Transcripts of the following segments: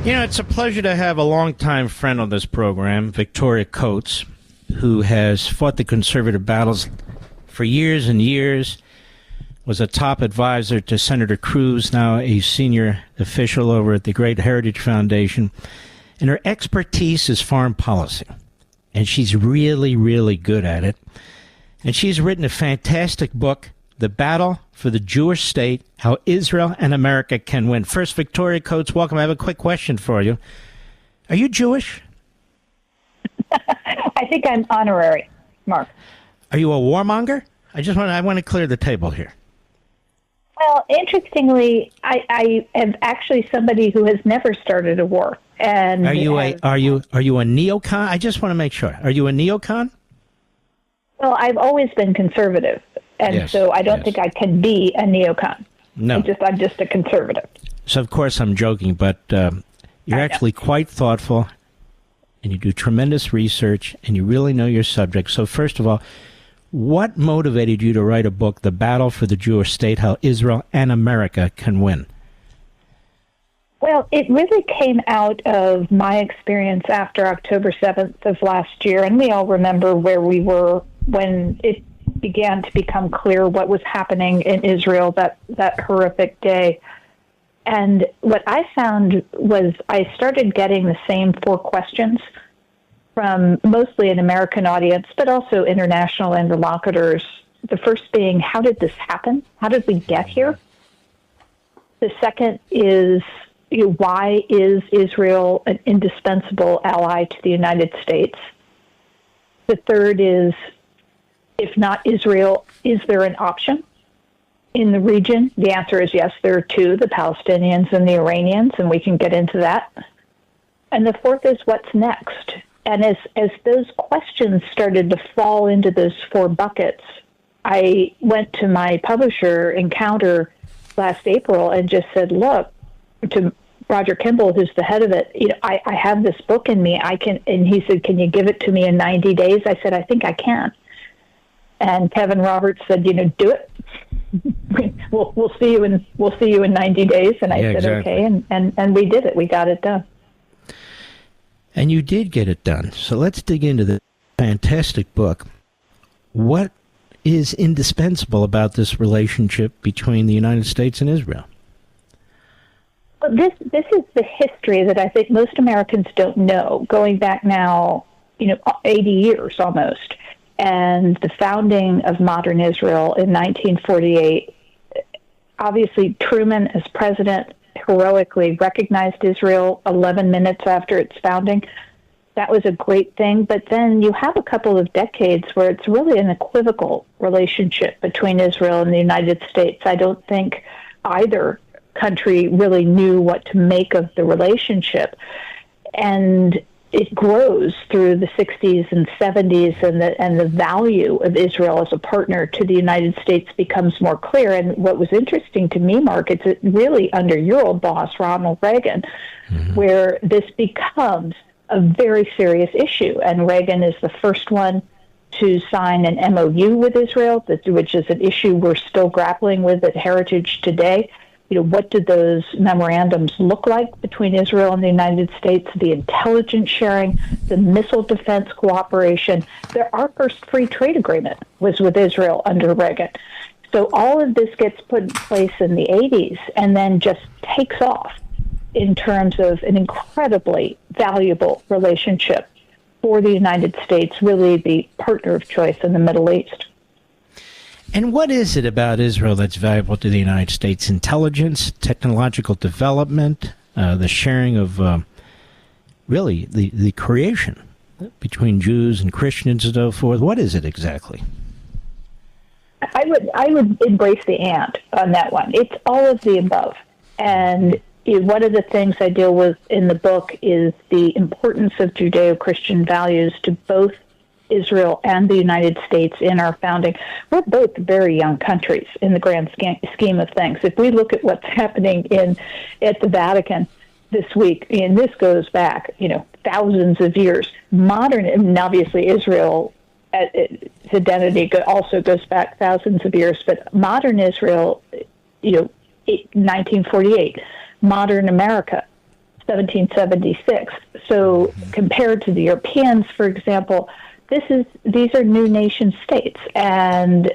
You know, it's a pleasure to have a longtime friend on this program, Victoria Coates, who has fought the conservative battles for years and years, was a top advisor to Senator Cruz, now a senior official over at the Great Heritage Foundation. And her expertise is foreign policy. And she's really, really good at it. And she's written a fantastic book, The Battle for the Jewish State, How Israel and America Can Win. First, Victoria Coates, welcome. I have a quick question for you. Are you Jewish? I think I'm honorary, Mark. Are you a warmonger? I want to clear the table here. Well, interestingly, I am actually somebody who has never started a war. And are you a neocon? I just want to make sure. Are you a neocon? Well, I've always been conservative, and so I don't think I can be a neocon. No, I'm just a conservative. So of course I'm joking, but you're actually quite thoughtful, and you do tremendous research, and you really know your subject. So first of all, what motivated you to write a book, The Battle for the Jewish State, How Israel and America Can Win? Well, it really came out of my experience after October 7th of last year, and we all remember where we were when it began to become clear what was happening in Israel that horrific day. And what I found was I started getting the same four questions from mostly an American audience, but also international interlocutors. The first being, how did this happen? How did we get here? The second is, why is Israel an indispensable ally to the United States? The third is, if not Israel, is there an option in the region? The answer is yes, there are two, the Palestinians and the Iranians, and we can get into that. And the fourth is, what's next? And as those questions started to fall into those four buckets, I went to my publisher, Encounter, last April and just said, look, to Roger Kimball, who's the head of it, I have this book in me. And he said, can you give it to me in 90 days? I said, I think I can. And Kevin Roberts said, do it. we'll see you in 90 days. And I said, exactly. Okay. And we did it. We got it done. And you did get it done. So let's dig into the fantastic book. What is indispensable about this relationship between the United States and Israel? Well, this is the history that I think most Americans don't know, going back now, 80 years almost. And the founding of modern Israel in 1948, obviously Truman as president heroically recognized Israel 11 minutes after its founding. That was a great thing. But then you have a couple of decades where it's really an equivocal relationship between Israel and the United States. I don't think either country really knew what to make of the relationship. And it grows through the 60s and 70s, and the value of Israel as a partner to the United States becomes more clear. And what was interesting to me, Mark, it's really under your old boss, Ronald Reagan, where this becomes a very serious issue. And Reagan is the first one to sign an MOU with Israel, which is an issue we're still grappling with at Heritage today. What did those memorandums look like between Israel and the United States, the intelligence sharing, the missile defense cooperation? Our first free trade agreement was with Israel under Reagan. So all of this gets put in place in the 80s and then just takes off in terms of an incredibly valuable relationship for the United States, really the partner of choice in the Middle East. And what is it about Israel that's valuable to the United States? Intelligence, technological development, the sharing of, really, the creation between Jews and Christians and so forth. What is it exactly? I would embrace the and on that one. It's all of the above. And one of the things I deal with in the book is the importance of Judeo-Christian values to both Israel and the United States in our founding. We're both very young countries in the grand scheme of things. If we look at what's happening at the Vatican this week, and this goes back, thousands of years. Modern, and obviously Israel, its identity also goes back thousands of years, but modern Israel, 1948, modern America, 1776. So compared to the Europeans, for example, these are new nation states, and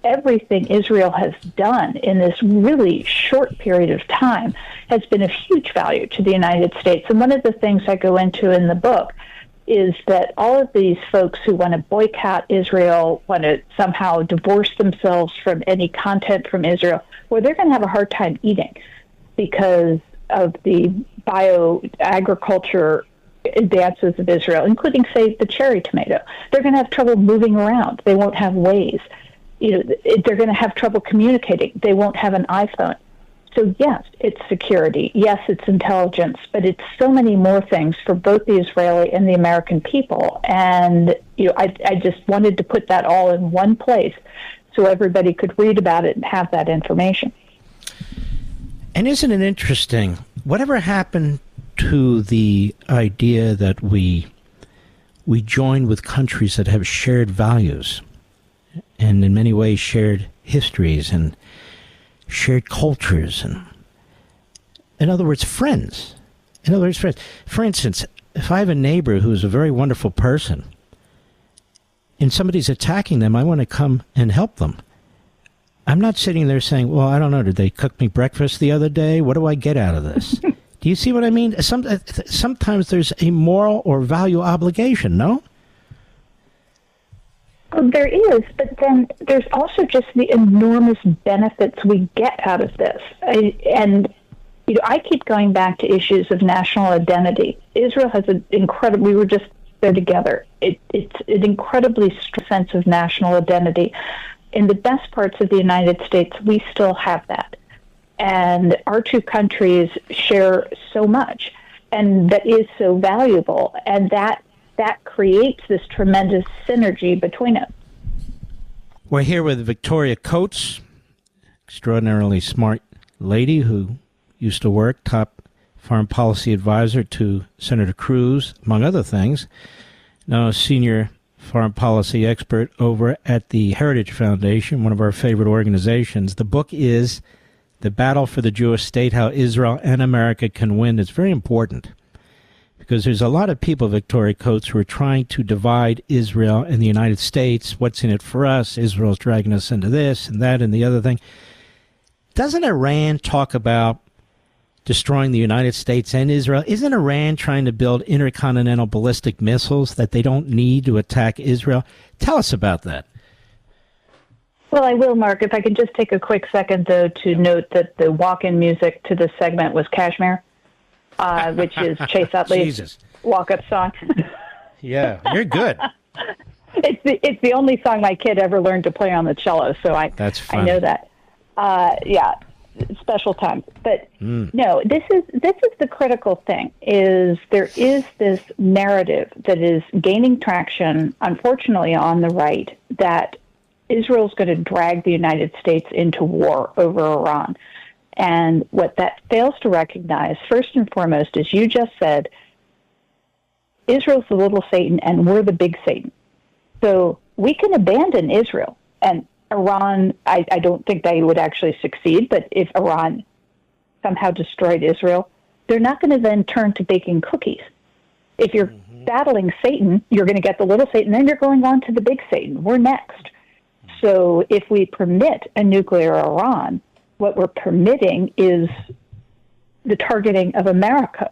everything Israel has done in this really short period of time has been of huge value to the United States. And one of the things I go into in the book is that all of these folks who want to boycott Israel, want to somehow divorce themselves from any content from Israel, well, they're going to have a hard time eating because of the bioagriculture advances of Israel, including, say, the cherry tomato. They're going to have trouble moving around. They won't have ways. They're going to have trouble communicating. They won't have an iPhone. So yes, it's security. Yes, it's intelligence, but it's so many more things for both the Israeli and the American people. And I just wanted to put that all in one place so everybody could read about it and have that information. And isn't it interesting? Whatever happened to the idea that we join with countries that have shared values and in many ways shared histories and shared cultures, and in other words, friends. For instance, if I have a neighbor who's a very wonderful person and somebody's attacking them, I want to come and help them. I'm not sitting there saying, well, I don't know, did they cook me breakfast the other day? What do I get out of this? Do you see what I mean? Sometimes there's a moral or value obligation, no? Well, there is, but then there's also just the enormous benefits we get out of this. I keep going back to issues of national identity. Israel has an incredible, we were just there together. It's an incredibly strong sense of national identity. In the best parts of the United States, we still have that. And our two countries share so much, and that is so valuable, and that creates this tremendous synergy between us. We're here with Victoria Coates, extraordinarily smart lady who used to work, top foreign policy advisor to Senator Cruz, among other things. Now a senior foreign policy expert over at the Heritage Foundation, one of our favorite organizations. The book is The Battle for the Jewish State, How Israel and America Can Win. It's very important because there's a lot of people, Victoria Coates, who are trying to divide Israel and the United States. What's in it for us? Israel's dragging us into this and that and the other thing. Doesn't Iran talk about destroying the United States and Israel? Isn't Iran trying to build intercontinental ballistic missiles that they don't need to attack Israel? Tell us about that. Well, I will, Mark. If I can just take a quick second, though, to note that the walk-in music to this segment was Kashmir, which is Chase Utley's walk-up song. Yeah, you're good. It's the only song my kid ever learned to play on the cello, so I know that. Yeah, special time. But no, this is the critical thing. Is there is this narrative that is gaining traction, unfortunately, on the right, that Israel's going to drag the United States into war over Iran. And what that fails to recognize, first and foremost, as you just said, Israel's the little Satan and we're the big Satan. So we can abandon Israel. And Iran, I don't think they would actually succeed, but if Iran somehow destroyed Israel, they're not going to then turn to baking cookies. If you're battling Satan, you're going to get the little Satan, then you're going on to the big Satan. We're next. So if we permit a nuclear Iran, what we're permitting is the targeting of America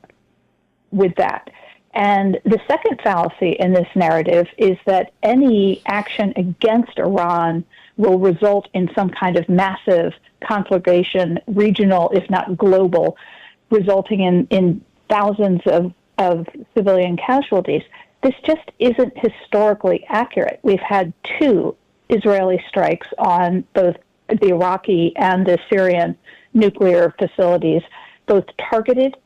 with that. And the second fallacy in this narrative is that any action against Iran will result in some kind of massive conflagration, regional, if not global, resulting in thousands of civilian casualties. This just isn't historically accurate. We've had two Israeli strikes on both the Iraqi and the Syrian nuclear facilities, both targeted,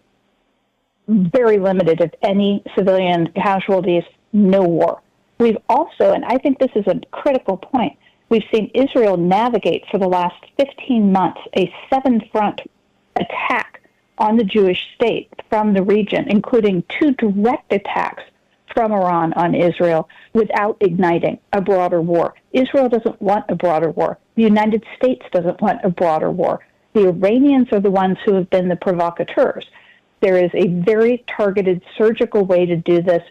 very limited of any civilian casualties, no war. We've also, and I think this is a critical point, we've seen Israel navigate for the last 15 months a seven-front attack on the Jewish state from the region, including two direct attacks from Iran on Israel without igniting a broader war. Israel doesn't want a broader war. The United States doesn't want a broader war. The Iranians are the ones who have been the provocateurs. There is a very targeted surgical way to do this.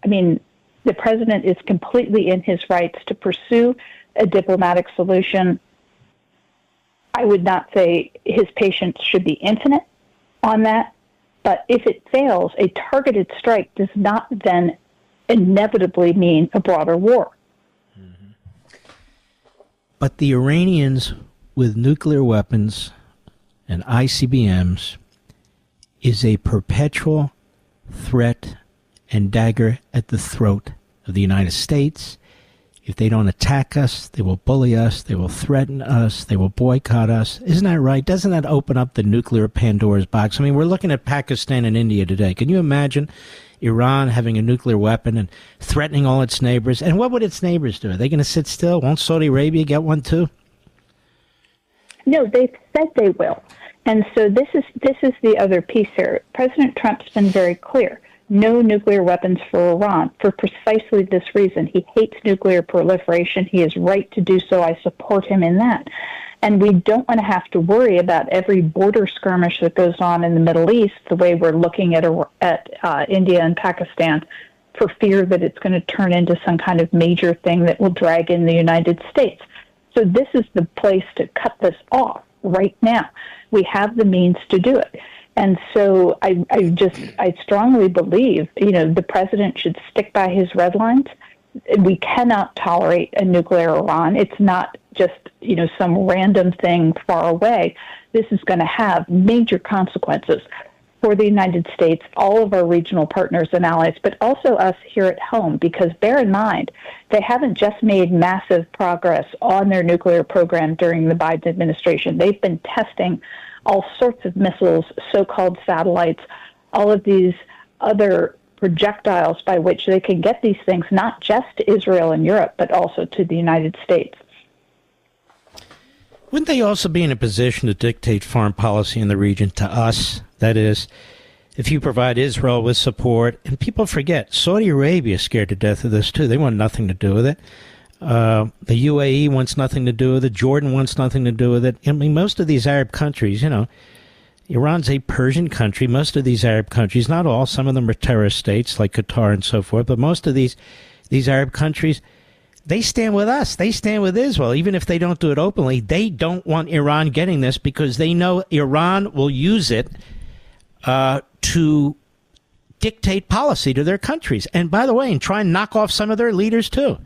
The president is completely in his rights to pursue a diplomatic solution. I would not say his patience should be infinite on that, but if it fails, a targeted strike does not then inevitably mean a broader war. Mm-hmm. But the Iranians with nuclear weapons and ICBMs is a perpetual threat and dagger at the throat of the United States. If they don't attack us, they will bully us, they will threaten us, they will boycott us. Isn't that right? Doesn't that open up the nuclear Pandora's box? I mean, we're looking at Pakistan and India today. Can you imagine Iran having a nuclear weapon and threatening all its neighbors? And what would its neighbors do? Are they going to sit still? Won't Saudi Arabia get one too? No, they've said they will. And so this is the other piece here. President Trump's been very clear. No nuclear weapons for Iran for precisely this reason. He hates nuclear proliferation. He is right to do so. I support him in that. And we don't want to have to worry about every border skirmish that goes on in the Middle East the way we're looking at India and Pakistan, for fear that it's going to turn into some kind of major thing that will drag in the United States. So this is the place to cut this off right now. We have the means to do it. And so I strongly believe, the president should stick by his red lines. We cannot tolerate a nuclear Iran. It's not just, some random thing far away. This is going to have major consequences for the United States, all of our regional partners and allies, but also us here at home, because bear in mind, they haven't just made massive progress on their nuclear program during the Biden administration. They've been testing all sorts of missiles, so-called satellites, all of these other projectiles by which they can get these things, not just to Israel and Europe, but also to the United States. Wouldn't they also be in a position to dictate foreign policy in the region to us? That is, if you provide Israel with support, and people forget, Saudi Arabia is scared to death of this too. They want nothing to do with it. The UAE wants nothing to do with it. Jordan wants nothing to do with it. I mean, most of these Arab countries, Iran's a Persian country. Most of these Arab countries, not all, some of them are terrorist states like Qatar and so forth, but most of these Arab countries, they stand with us. They stand with Israel. Even if they don't do it openly, they don't want Iran getting this because they know Iran will use it to dictate policy to their countries. And by the way, and try and knock off some of their leaders too.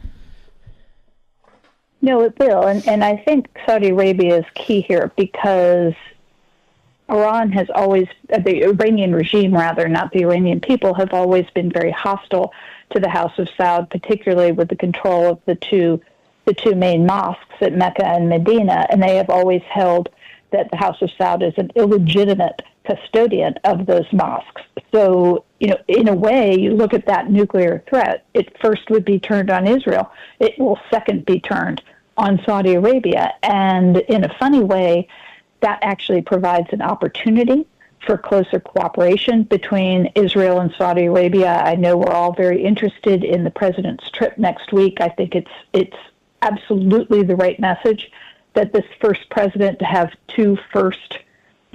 No, it will. And I think Saudi Arabia is key here because Iran has always, the Iranian regime rather, not the Iranian people, have always been very hostile to the House of Saud, particularly with the control of the two main mosques at Mecca and Medina. And they have always held that the House of Saud is an illegitimate custodian of those mosques. So, in a way, you look at that nuclear threat, it first would be turned on Israel. It will second be turned on Saudi Arabia. And in a funny way, that actually provides an opportunity for closer cooperation between Israel and Saudi Arabia. I know we're all very interested in the president's trip next week. I think it's absolutely the right message that this first president to have two first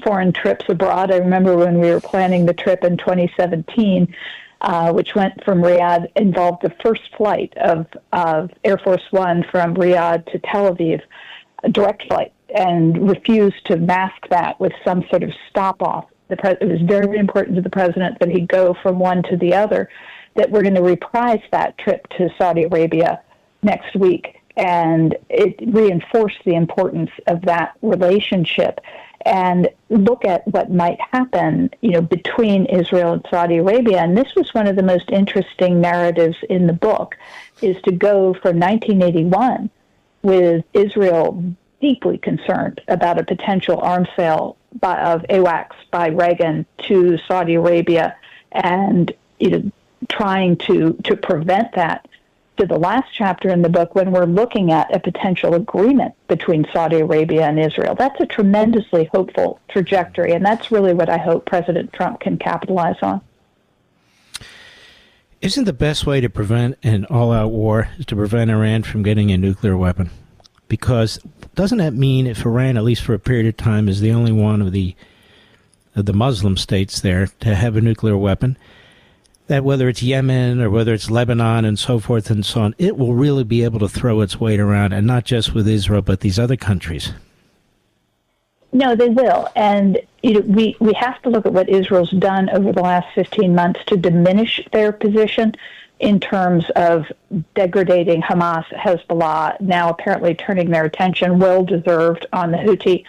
foreign trips abroad. I remember when we were planning the trip in 2017, which went from Riyadh, involved the first flight of Air Force One from Riyadh to Tel Aviv, a direct flight, and refused to mask that with some sort of stop-off. It was very important to the president that he go from one to the other, that we're going to reprise that trip to Saudi Arabia next week. And it reinforced the importance of that relationship. And look at what might happen, between Israel and Saudi Arabia. And this was one of the most interesting narratives in the book, is to go from 1981 with Israel deeply concerned about a potential arms sale of AWACS by Reagan to Saudi Arabia, and trying to prevent that, to the last chapter in the book when we're looking at a potential agreement between Saudi Arabia and Israel. That's a tremendously hopeful trajectory, and that's really what I hope President Trump can capitalize on. Isn't the best way to prevent an all-out war is to prevent Iran from getting a nuclear weapon? Because doesn't that mean if Iran, at least for a period of time, is the only one of the the Muslim states there to have a nuclear weapon, that whether it's Yemen or whether it's Lebanon and so forth and so on, it will really be able to throw its weight around, and not just with Israel, but these other countries. No, they will. And we have to look at what Israel's done over the last 15 months to diminish their position in terms of degrading Hamas, Hezbollah, now apparently turning their attention, well-deserved, on the Houthi.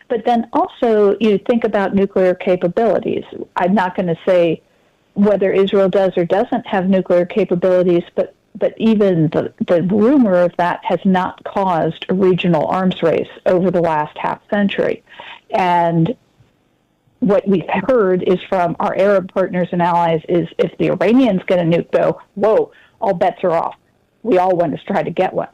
But then also you think about nuclear capabilities. I'm not going to say whether Israel does or doesn't have nuclear capabilities, but even the rumor of that has not caused a regional arms race over the last half century. And what we've heard is from our Arab partners and allies is if the Iranians get a nuke, though, whoa, all bets are off. We all want to try to get one.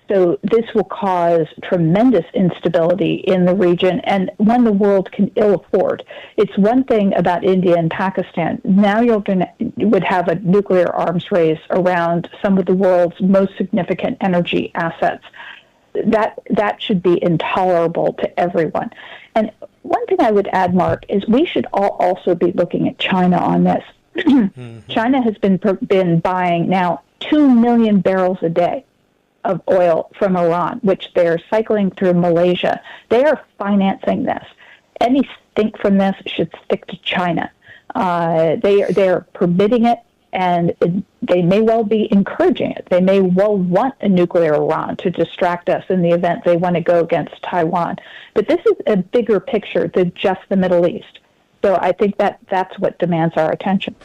So this will cause tremendous instability in the region, and one the world can ill afford. It's one thing about India and Pakistan. Now would have a nuclear arms race around some of the world's most significant energy assets. That should be intolerable to everyone. And one thing I would add, Mark, is we should all also be looking at China on this. China has been buying now 2 million barrels a day of oil from Iran, which they're cycling through Malaysia. They are financing this. Any stink from this should stick to China. They are permitting it, and they may well be encouraging it. They may well want a nuclear Iran to distract us in the event they want to go against Taiwan. But this is a bigger picture than just the Middle East. So I think that's what demands our attention.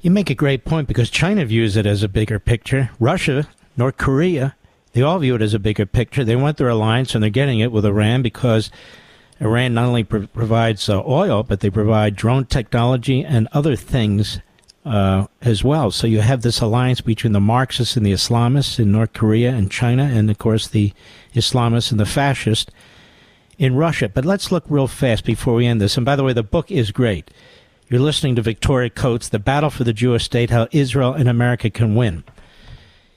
You make a great point, because China views it as a bigger picture. Russia, North Korea, they all view it as a bigger picture. They want their alliance, and they're getting it with Iran, because Iran not only provides oil, but they provide drone technology and other things as well. So you have this alliance between the Marxists and the Islamists in North Korea and China, and, of course, the Islamists and the fascists in Russia. But let's look real fast before we end this. And by the way, the book is great. You're listening to Victoria Coates, The Battle for the Jewish State, How Israel and America Can Win.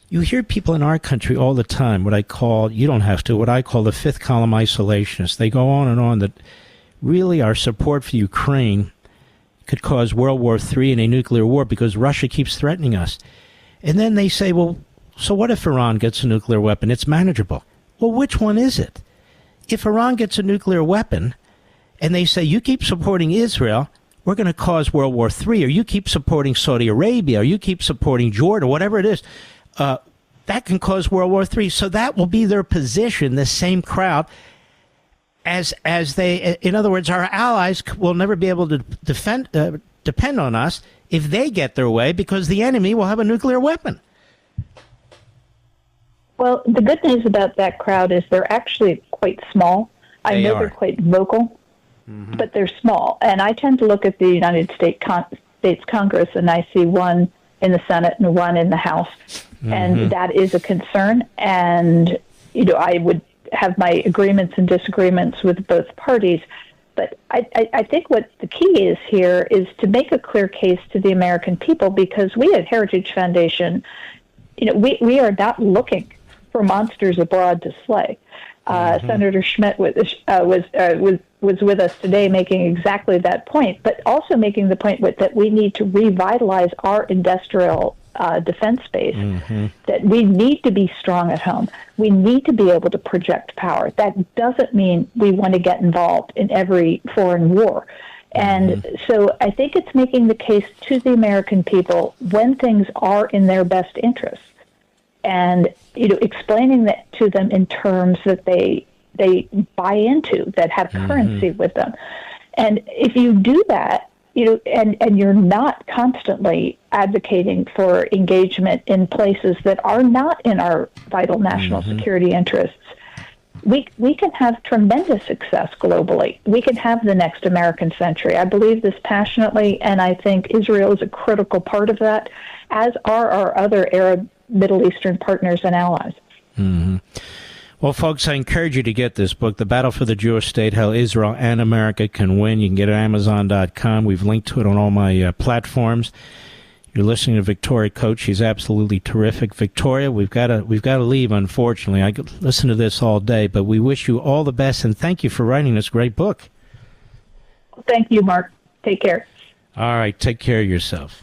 You hear people in our country all the time, what I call the fifth column isolationists. They go on and on that really our support for Ukraine could cause World War III and a nuclear war because Russia keeps threatening us. And then they say, well, so what if Iran gets a nuclear weapon? It's manageable. Well, which one is it? If Iran gets a nuclear weapon and they say, you keep supporting Israel, we're going to cause World War III, or you keep supporting Saudi Arabia, or you keep supporting Jordan, or whatever it is, that can cause World War III. So that will be their position, the same crowd, as they, in other words, our allies will never be able to depend on us if they get their way, because the enemy will have a nuclear weapon. Well, the good news about that crowd is they're actually quite small. I know they're quite vocal, but they're small. And I tend to look at the United States Congress, and I see one in the Senate and one in the House. And that is a concern. And, I would have my agreements and disagreements with both parties. But I think what the key is here is to make a clear case to the American people, because we at Heritage Foundation, we are not looking for monsters abroad to slay. Senator Schmidt was with us today making exactly that point, but also making the point that we need to revitalize our industrial defense base, that we need to be strong at home. We need to be able to project power. That doesn't mean we want to get involved in every foreign war. And so I think it's making the case to the American people when things are in their best interests, and explaining that to them in terms that they buy into, that have currency with them. And if you do that, and you're not constantly advocating for engagement in places that are not in our vital national security interests, we can have tremendous success globally. We can have the next American century. I believe this passionately, and I think Israel is a critical part of that, as are our other Arab, Middle Eastern partners and allies. Well, folks, I encourage you to get this book, The Battle for the Jewish State, How Israel and America Can Win. You can get it at Amazon.com. We've linked to it on all my platforms. You're listening to Victoria Coates. She's absolutely terrific. Victoria, we've got to leave, unfortunately. I could listen to this all day, but we wish you all the best, and thank you for writing this great book. Thank you, Mark. Take care. All right, take care of yourself.